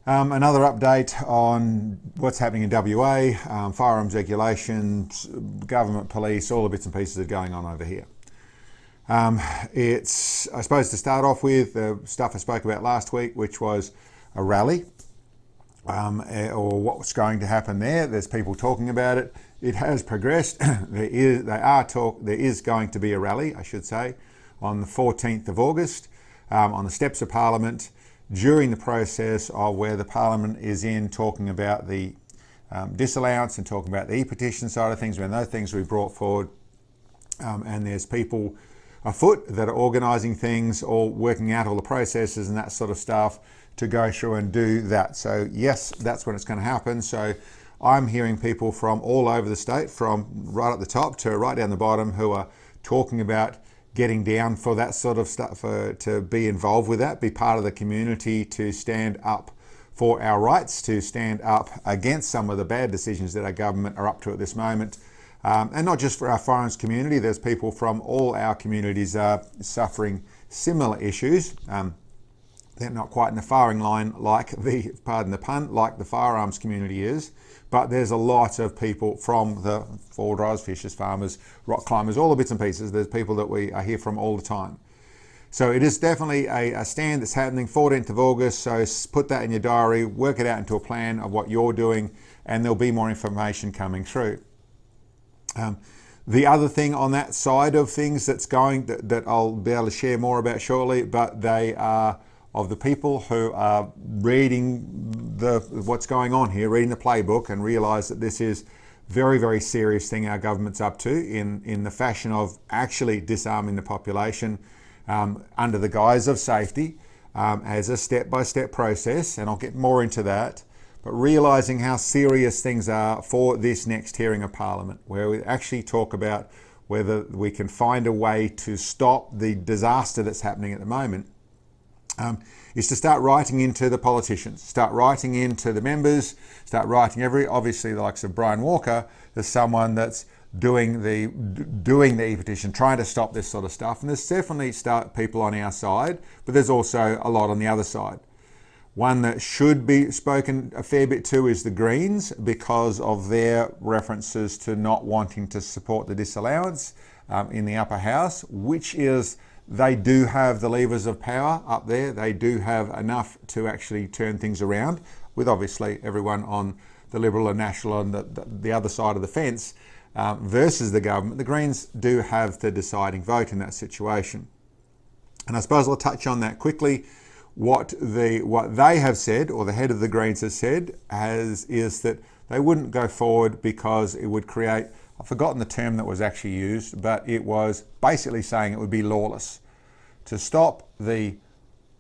Another update on what's happening in WA, firearms regulations, government police, all the bits and pieces that are going on over here. It's, I suppose, to start off with, the stuff I spoke about last week, which was a rally, or what's going to happen there. There's people talking about it. It has progressed. There is going to be a rally, I should say, on the 14th of August, on the steps of Parliament, during the process of where the Parliament is in talking about the disallowance and talking about the e-petition side of things, when those things will be brought forward. And there's people afoot that are organising things or working out all the processes and that sort of stuff to go through and do that. So yes, that's when it's going to happen. So I'm hearing people from all over the state, from right at the top to right down the bottom, who are talking about getting down for that sort of stuff, to be involved with that, be part of the community, to stand up for our rights, to stand up against some of the bad decisions that our government are up to at this moment. And not just for our firearms community, there's people from all our communities suffering similar issues. They're not quite in the firing line like the, pardon the pun, like the firearms community is, but there's a lot of people from the four drivers, fishers, farmers, rock climbers, all the bits and pieces. There's people that we hear from all the time. So it is definitely a stand that's happening 14th of August. So put that in your diary, work it out into a plan of what you're doing, and there'll be more information coming through. The other thing on that side of things that's going, that I'll be able to share more about shortly, but they are of the people who are reading what's going on here, reading the playbook, and realise that this is very, very serious thing our government's up to in the fashion of actually disarming the population under the guise of safety, as a step-by-step process, and I'll get more into that. But realising how serious things are for this next hearing of Parliament, where we actually talk about whether we can find a way to stop the disaster that's happening at the moment, is to start writing into the politicians, start writing into the members, start writing obviously the likes of Brian Walker as someone that's doing the e-petition, trying to stop this sort of stuff. And there's definitely people on our side, but there's also a lot on the other side. One that should be spoken a fair bit to is the Greens, because of their references to not wanting to support the disallowance in the upper house, which is, they do have the levers of power up there. They do have enough to actually turn things around, with obviously everyone on the Liberal and National on the other side of the fence versus the government. The Greens do have the deciding vote in that situation. And I suppose I'll touch on that quickly. What they have said, or the head of the Greens has said, is that they wouldn't go forward because it would create, I've forgotten the term that was actually used, but it was basically saying it would be lawless. To stop the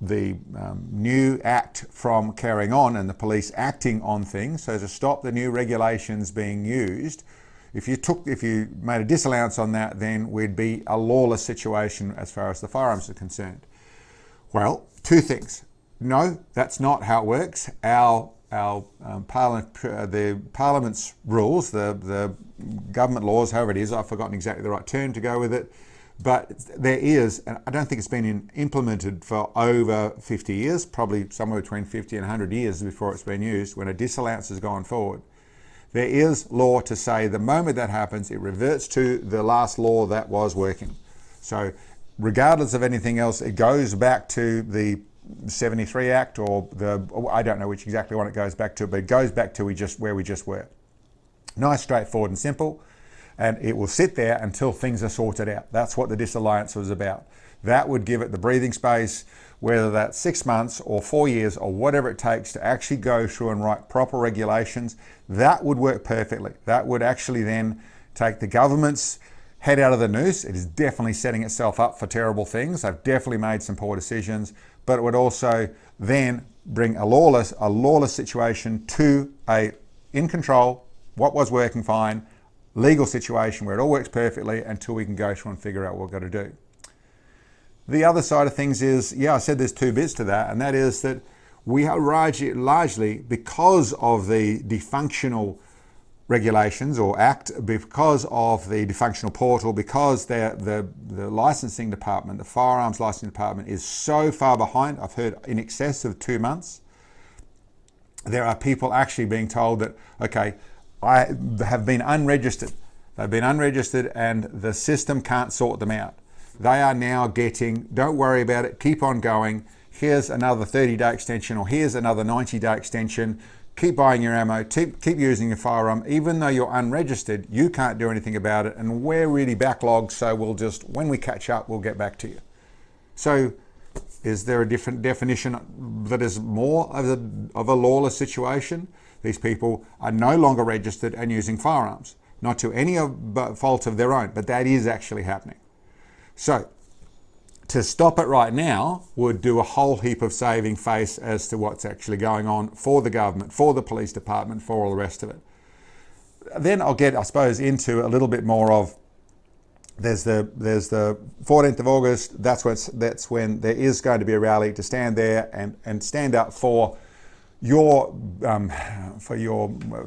new act from carrying on and the police acting on things, so to stop the new regulations being used, if you made a disallowance on that, then we'd be a lawless situation as far as the firearms are concerned. Well, two things. No, that's not how it works. Our Parliament, the Parliament's rules, the government laws, however it is, I've forgotten exactly the right term to go with it, but there is, and I don't think it's been implemented for over 50 years, probably somewhere between 50 and 100 years before it's been used, when a disallowance has gone forward. There is law to say the moment that happens, it reverts to the last law that was working. So regardless of anything else, it goes back to the 73 Act, or I don't know which exactly one it goes back to, but it goes back to where we just were. Nice, straightforward and simple, and it will sit there until things are sorted out. That's what the disallowance was about. That would give it the breathing space, whether that's 6 months or 4 years or whatever it takes to actually go through and write proper regulations. That would work perfectly. That would actually then take the government's head out of the noose. It is definitely setting itself up for terrible things. They've definitely made some poor decisions, but it would also then bring a lawless situation to a in control, what was working fine, legal situation where it all works perfectly until we can go through and figure out what we've got to do. The other side of things is, I said there's two bits to that, and that is that we are largely, because of the dysfunctional regulations or act, because of the dysfunctional portal, because the licensing department, the firearms licensing department, is so far behind. I've heard in excess of 2 months. there are people actually being told that, okay, I have been unregistered. They've been unregistered and the system can't sort them out. They are now getting, don't worry about it, keep on going. Here's another 30-day extension, or here's another 90-day extension. Keep buying your ammo, keep using your firearm. Even though you're unregistered, you can't do anything about it, and we're really backlogged, so we'll just, when we catch up, we'll get back to you. So is there a different definition that is more of a lawless situation? These people are no longer registered and using firearms, not to any fault of their own, but that is actually happening. So to stop it right now would do a whole heap of saving face as to what's actually going on for the government, for the police department, for all the rest of it. Then I'll get, I suppose, into a little bit more of, there's the 14th of August, that's when there is going to be a rally to stand there and stand up for your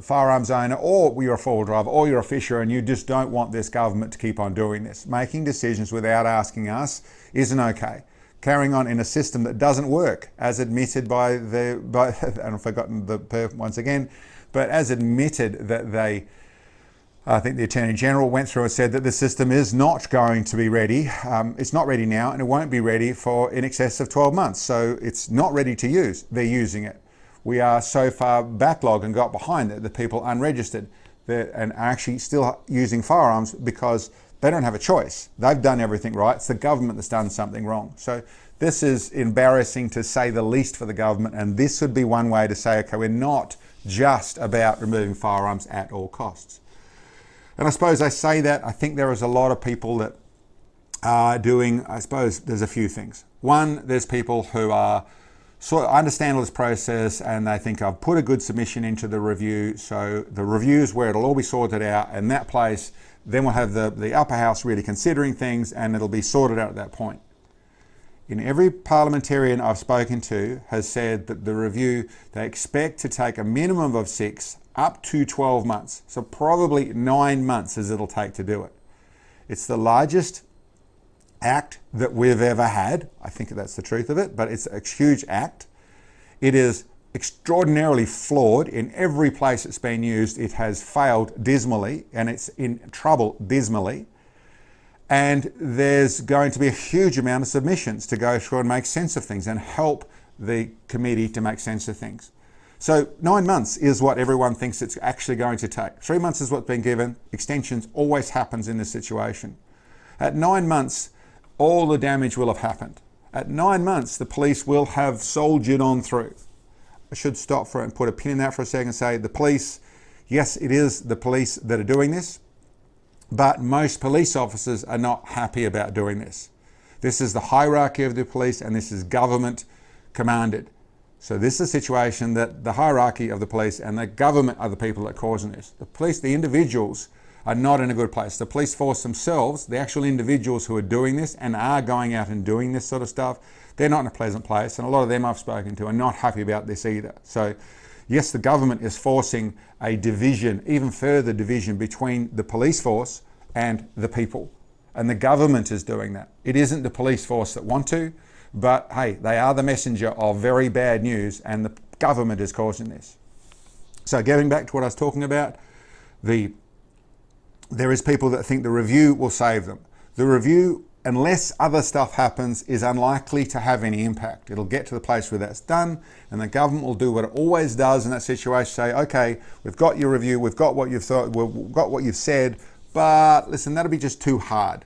firearms owner, or you're a four-wheel driver, or you're a fisher, and you just don't want this government to keep on doing this. Making decisions without asking us isn't okay. Carrying on in a system that doesn't work, as admitted by and I've forgotten the perp once again, but as admitted that I think the Attorney General went through and said that the system is not going to be ready. It's not ready now, and it won't be ready for in excess of 12 months. So it's not ready to use. They're using it. We are so far backlogged and got behind that the people unregistered and are actually still using firearms because they don't have a choice. They've done everything right. It's the government that's done something wrong. So this is embarrassing, to say the least, for the government. And this would be one way to say, okay, we're not just about removing firearms at all costs. And I suppose I say that, I think there is a lot of people that are doing, I suppose there's a few things. One, there's people who are sort of understand all this process and they think, I've put a good submission into the review, so the review's where it'll all be sorted out, and that place, then we'll have the upper house really considering things and it'll be sorted out at that point. In every parliamentarian I've spoken to has said that the review, they expect to take a minimum of 6 up to 12 months. So probably 9 months as it'll take to do it. It's the largest act that we've ever had. I think that's the truth of it, but it's a huge act. It is extraordinarily flawed. In every place it's been used, it has failed dismally, and it's in trouble dismally. And there's going to be a huge amount of submissions to go through and make sense of things and help the committee to make sense of things. So 9 months is what everyone thinks it's actually going to take. 3 months is what's been given. Extensions always happens in this situation. At 9 months, all the damage will have happened. At 9 months, the police will have soldiered on through. I should stop for it and put a pin in that for a second and say the police, yes, it is the police that are doing this, but most police officers are not happy about doing this. This is the hierarchy of the police, and this is government commanded. So this is a situation that the hierarchy of the police and the government are the people that are causing this. The police, the individuals, are not in a good place. The police force themselves, the actual individuals who are doing this and are going out and doing this sort of stuff, they're not in a pleasant place, and a lot of them I've spoken to are not happy about this either. So yes, the government is forcing a division, even further division, between the police force and the people. And the government is doing that. It isn't the police force that want to, but hey, they are the messenger of very bad news, and the government is causing this. So getting back to what I was talking about, there is people that think the review will save them. The review, unless other stuff happens, is unlikely to have any impact. It'll get to the place where that's done, and the government will do what it always does in that situation, say, okay, we've got your review, we've got what you've thought, we've got what you've said, but listen, that'll be just too hard.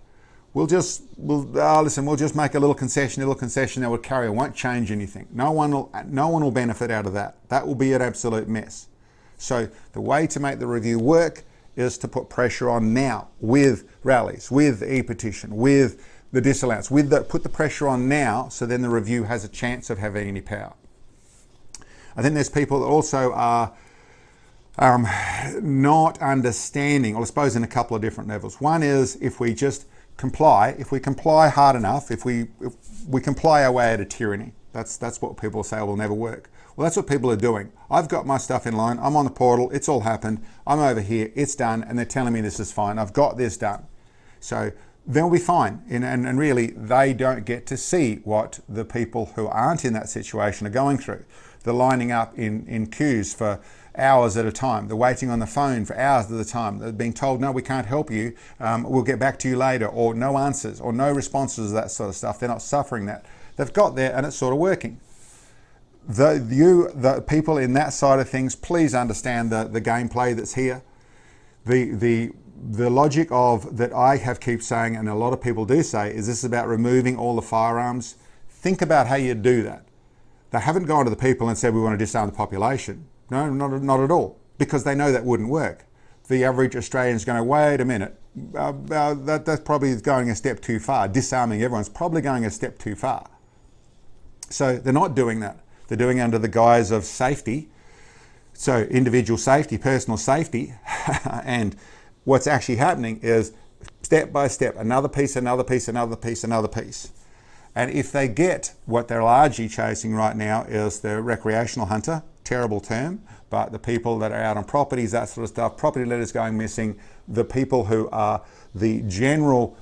We'll just make a little concession that will carry on, won't change anything. No one will benefit out of that. That will be an absolute mess. So the way to make the review work is to put pressure on now with rallies, with the e-petition, with the disallowance, put the pressure on now, so then the review has a chance of having any power. I think there's people that also are not understanding, or I suppose in a couple of different levels. One is if we comply hard enough, if we comply our way out of tyranny, that's what people say will never work. Well, that's what people are doing. I've got my stuff in line, I'm on the portal, it's all happened, I'm over here, it's done, and they're telling me this is fine, I've got this done. So they'll be fine, and really they don't get to see what the people who aren't in that situation are going through. They're lining up in queues for hours at a time. They're waiting on the phone for hours at a time. They're being told, no, we can't help you. We'll get back to you later, or no answers, or no responses, that sort of stuff. They're not suffering that. They've got there and it's sort of working. The people in that side of things, please understand the gameplay that's here. The logic of that I have keep saying, and a lot of people do say, is this is about removing all the firearms. Think about how you do that. They haven't gone to the people and said we want to disarm the population. No, not at all, because they know that wouldn't work. The average Australian is going to, wait a minute, that's probably going a step too far. Disarming everyone's probably going a step too far. So they're not doing that. They're doing it under the guise of safety. So individual safety, personal safety, and what's actually happening is step by step, another piece, another piece, another piece, another piece. And if they get what they're largely chasing right now is the recreational hunter, terrible term, but the people that are out on properties, that sort of stuff, property letters going missing, the people who are the general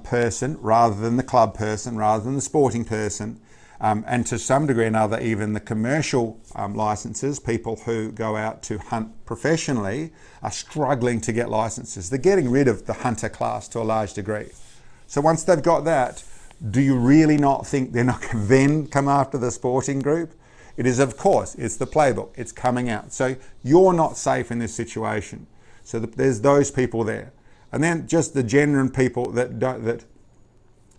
person rather than the club person, rather than the sporting person, and to some degree or another, even the commercial licenses, people who go out to hunt professionally are struggling to get licenses. They're getting rid of the hunter class to a large degree. So once they've got that, do you really not think they're not going to then come after the sporting group? It is, of course, it's the playbook. It's coming out. So you're not safe in this situation. So there's those people there. And then just the genuine people that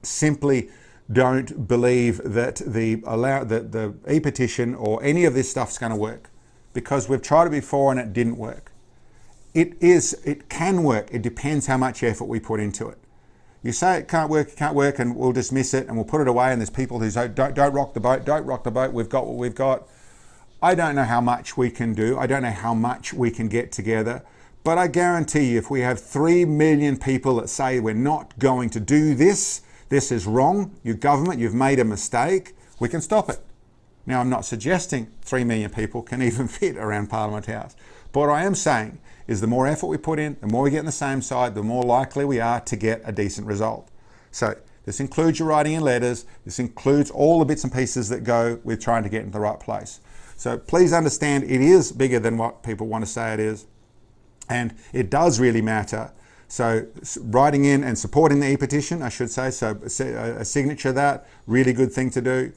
simply don't believe that the e-petition or any of this stuff's going to work, because we've tried it before and it didn't work. It can work. It depends how much effort we put into it. You say it can't work, and we'll dismiss it and we'll put it away. And there's people who say, don't rock the boat, don't rock the boat. We've got what we've got. I don't know how much we can do. I don't know how much we can get together. But I guarantee you, if we have 3 million people that say we're not going to do this, this is wrong, your government, you've made a mistake, we can stop it. Now, I'm not suggesting 3 million people can even fit around Parliament House. But what I am saying is the more effort we put in, the more we get on the same side, the more likely we are to get a decent result. So this includes your writing in letters. This includes all the bits and pieces that go with trying to get into the right place. So please understand, it is bigger than what people want to say it is. And it does really matter. So writing in and supporting the e-petition, I should say, so a signature of that, really good thing to do.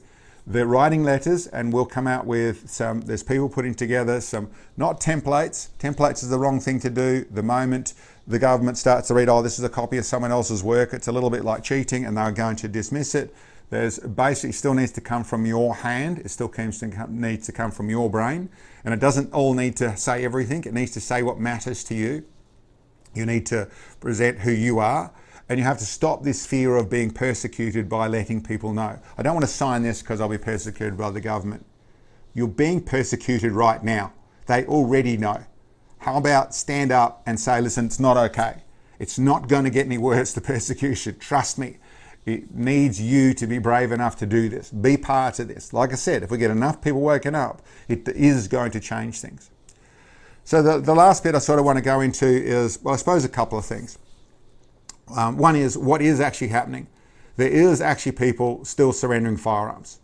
They're writing letters, and we'll come out with there's people putting together some, not templates. Templates is the wrong thing to do. The moment the government starts to read, oh, this is a copy of someone else's work, it's a little bit like cheating, and they're going to dismiss it. There's basically still needs to come from your hand. It still needs to come from your brain. And it doesn't all need to say everything. It needs to say what matters to you. You need to present who you are. And you have to stop this fear of being persecuted by letting people know. I don't want to sign this because I'll be persecuted by the government. You're being persecuted right now. They already know. How about stand up and say, listen, it's not okay. It's not going to get any worse, the persecution. Trust me. It needs you to be brave enough to do this. Be part of this. Like I said, if we get enough people waking up, it is going to change things. So the last bit I sort of want to go into is, well, I suppose a couple of things. One is what is actually happening. There is actually people still surrendering firearms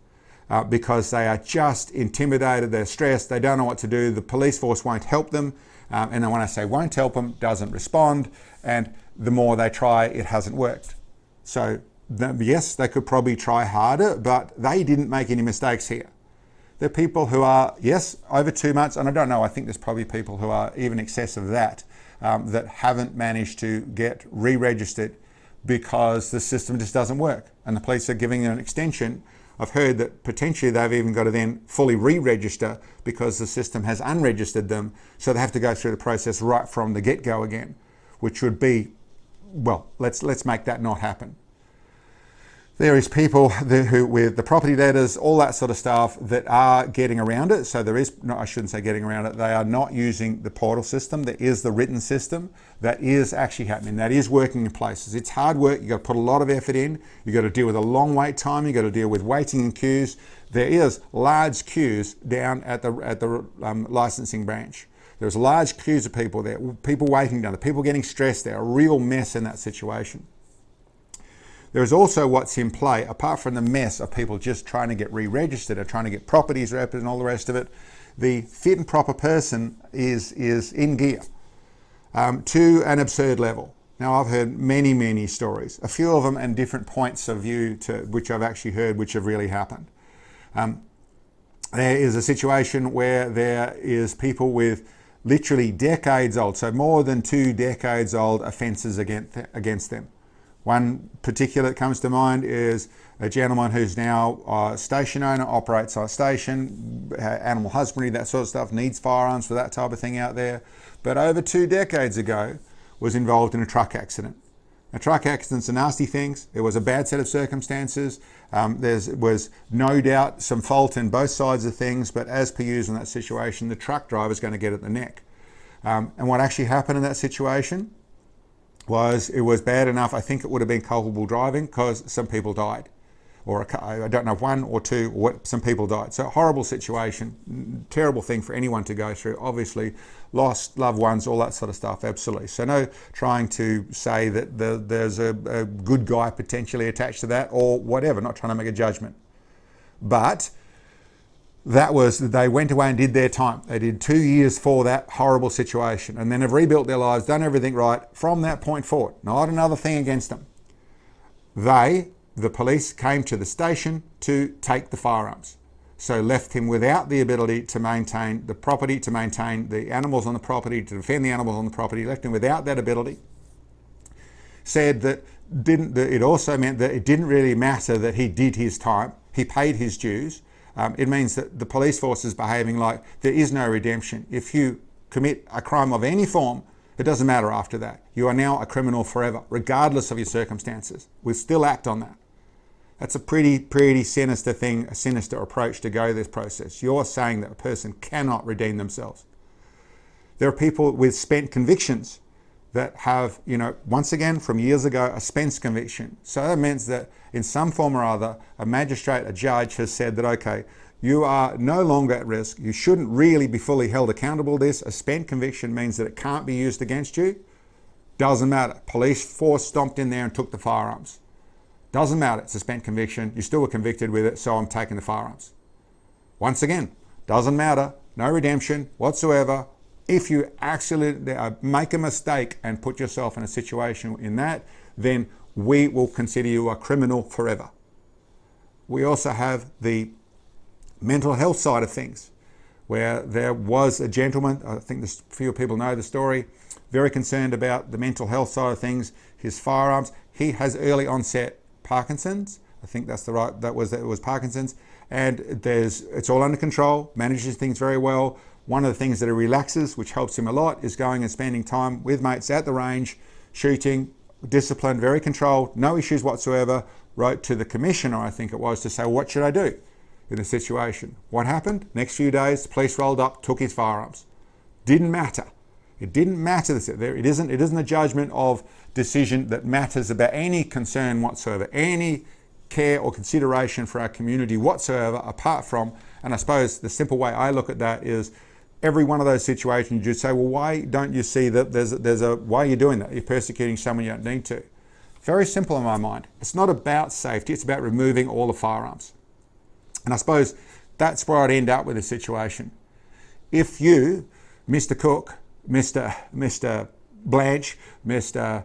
because they are just intimidated, they're stressed, they don't know what to do, the police force won't help them. And when I say won't help them, doesn't respond, and the more they try, it hasn't worked. So yes, they could probably try harder, but they didn't make any mistakes here. There are people who are, yes, over 2 months, and I don't know, I think there's probably people who are even excess of that, that haven't managed to get re-registered because the system just doesn't work. And the police are giving it an extension. I've heard that potentially they've even got to then fully re-register because the system has unregistered them. So they have to go through the process right from the get-go again, which would be, well, let's make that not happen. There is people who, with the property letters, all that sort of stuff, that are getting around it. So there is, no, I shouldn't say getting around it, they are not using the portal system. There is the written system that is actually happening. That is working in places. It's hard work. You've got to put a lot of effort in. You've got to deal with a long wait time. You've got to deal with waiting in queues. There is large queues down at the licensing branch. There's large queues of people there, people waiting down there, people getting stressed there, a real mess in that situation. There is also what's in play, apart from the mess of people just trying to get re-registered or trying to get properties registered and all the rest of it. The fit and proper person is in gear to an absurd level. Now, I've heard many, many stories, a few of them and different points of view to which I've actually heard, which have really happened. There is a situation where there is people with literally decades old, so more than 2 decades old offences against them. One particular that comes to mind is a gentleman who's now a station owner, operates a station, animal husbandry, that sort of stuff, needs firearms for that type of thing out there. But over 2 decades ago, was involved in a truck accident. Now, truck accidents are nasty things. It was a bad set of circumstances. There was no doubt some fault in both sides of things, but as per usual in that situation, the truck driver's going to get at the neck. And what actually happened in that situation was it was bad enough, I think it would have been culpable driving because some people died. Or I don't know, 1 or 2, or some people died. So horrible situation, terrible thing for anyone to go through. Obviously, lost loved ones, all that sort of stuff, absolutely. So no trying to say that there's a good guy potentially attached to that or whatever, not trying to make a judgment. But they went away and did their time. They did 2 years for that horrible situation and then have rebuilt their lives, done everything right from that point forward. Not another thing against them. The police came to the station to take the firearms. So left him without the ability to maintain the property, to maintain the animals on the property, to defend the animals on the property, left him without that ability. Said that it also meant that it didn't really matter that he did his time, he paid his dues. It means that the police force is behaving like there is no redemption. If you commit a crime of any form, it doesn't matter after that. You are now a criminal forever, regardless of your circumstances. We still act on that. That's a pretty sinister thing, a sinister approach to go this process. You're saying that a person cannot redeem themselves. There are people with spent convictions that have, once again, from years ago, a spent conviction. So that means that in some form or other, a magistrate, a judge has said that, okay, you are no longer at risk. You shouldn't really be fully held accountable to this. A spent conviction means that it can't be used against you. Doesn't matter. Police force stomped in there and took the firearms. Doesn't matter, it's a spent conviction, you still were convicted with it, so I'm taking the firearms. Once again, doesn't matter, no redemption whatsoever. If you actually make a mistake and put yourself in a situation in that, then we will consider you a criminal forever. We also have the mental health side of things, where there was a gentleman, I think a few people know the story, very concerned about the mental health side of things, his firearms. He has early onset Parkinson's. I think that's it was Parkinson's, and it's all under control, manages things very well. One of the things that he relaxes, which helps him a lot, is going and spending time with mates at the range, shooting, disciplined, very controlled, no issues whatsoever. Wrote to the commissioner, I think it was, to say, what should I do in this situation? What happened? Next few days, the police rolled up, took his firearms. Didn't matter. It didn't matter. It isn't a judgment of decision that matters about any concern whatsoever, any care or consideration for our community whatsoever, apart from, and I suppose the simple way I look at that is every one of those situations you'd say, well, why don't you see that why are you doing that? You're persecuting someone you don't need to. Very simple in my mind. It's not about safety, it's about removing all the firearms. And I suppose that's where I'd end up with this situation. If you, Mr. Cook, Mr. Blanche, Mr.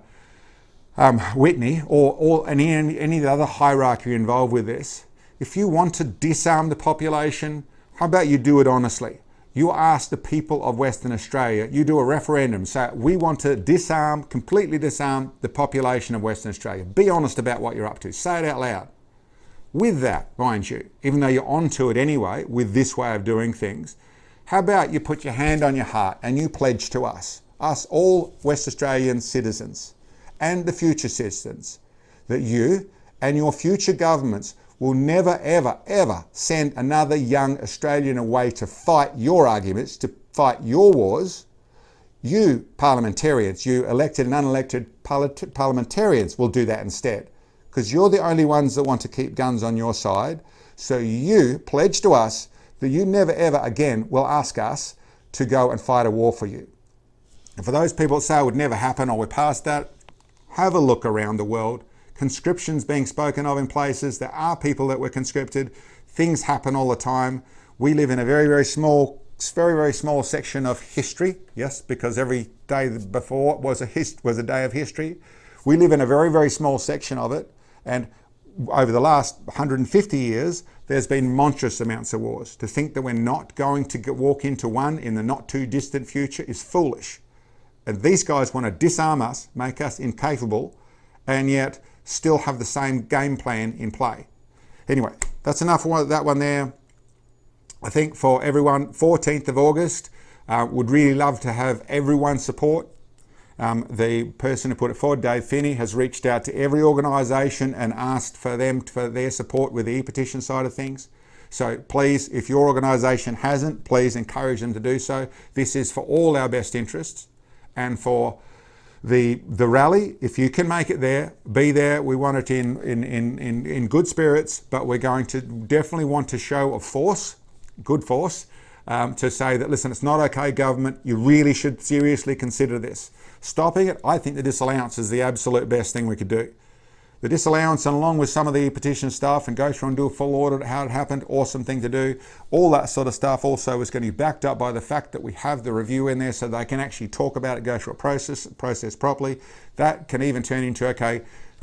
Whitney, or any of the other hierarchy involved with this, if you want to disarm the population, how about you do it honestly? You ask the people of Western Australia, you do a referendum, say, we want to completely disarm the population of Western Australia. Be honest about what you're up to. Say it out loud. With that, mind you, even though you're onto it anyway, with this way of doing things, how about you put your hand on your heart and you pledge to us all West Australian citizens and the future citizens, that you and your future governments will never, ever, ever send another young Australian away to fight your arguments, to fight your wars. You parliamentarians, you elected and unelected parliamentarians will do that instead, because you're the only ones that want to keep guns on your side. So you pledge to us that you never, ever again will ask us to go and fight a war for you. And for those people that say it would never happen or we're past that, have a look around the world. conscriptions being spoken of in places. There are people that were conscripted. Things happen all the time. We live in a very, very small section of history. Yes, because every day before was a day of history. We live in a very, very small section of it. And over the last 150 years, there's been monstrous amounts of wars. To think that we're not going to walk into one in the not too distant future is foolish. And these guys want to disarm us, make us incapable, and yet still have the same game plan in play. Anyway, that's enough of that one there. I think for everyone, 14th of August, would really love to have everyone's support. The person who put it forward, Dave Finney, has reached out to every organisation and asked for their support with the e-petition side of things. So please, if your organisation hasn't, please encourage them to do so. This is for all our best interests. And for the rally, if you can make it there, be there. We want it in good spirits, but we're going to definitely want to show of force, good force, to say that, listen, it's not okay, government, you really should seriously consider this. Stopping it, I think the disallowance is the absolute best thing we could do. The disallowance, and along with some of the petition stuff, and go through and do a full audit, how it happened, awesome thing to do. All that sort of stuff also is going to be backed up by the fact that we have the review in there so they can actually talk about it, go through a process properly. That can even turn into, okay,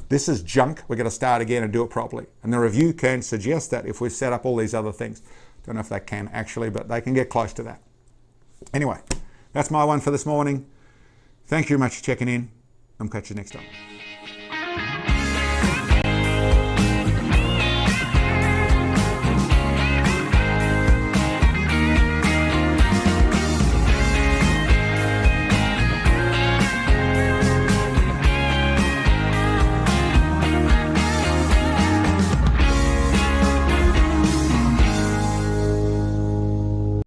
this is junk, we're going to start again and do it properly. And the review can suggest that if we've set up all these other things. Don't know if they can actually, but they can get close to that. Anyway, that's my one for this morning. Thank you very much for checking in. I'll catch you next time.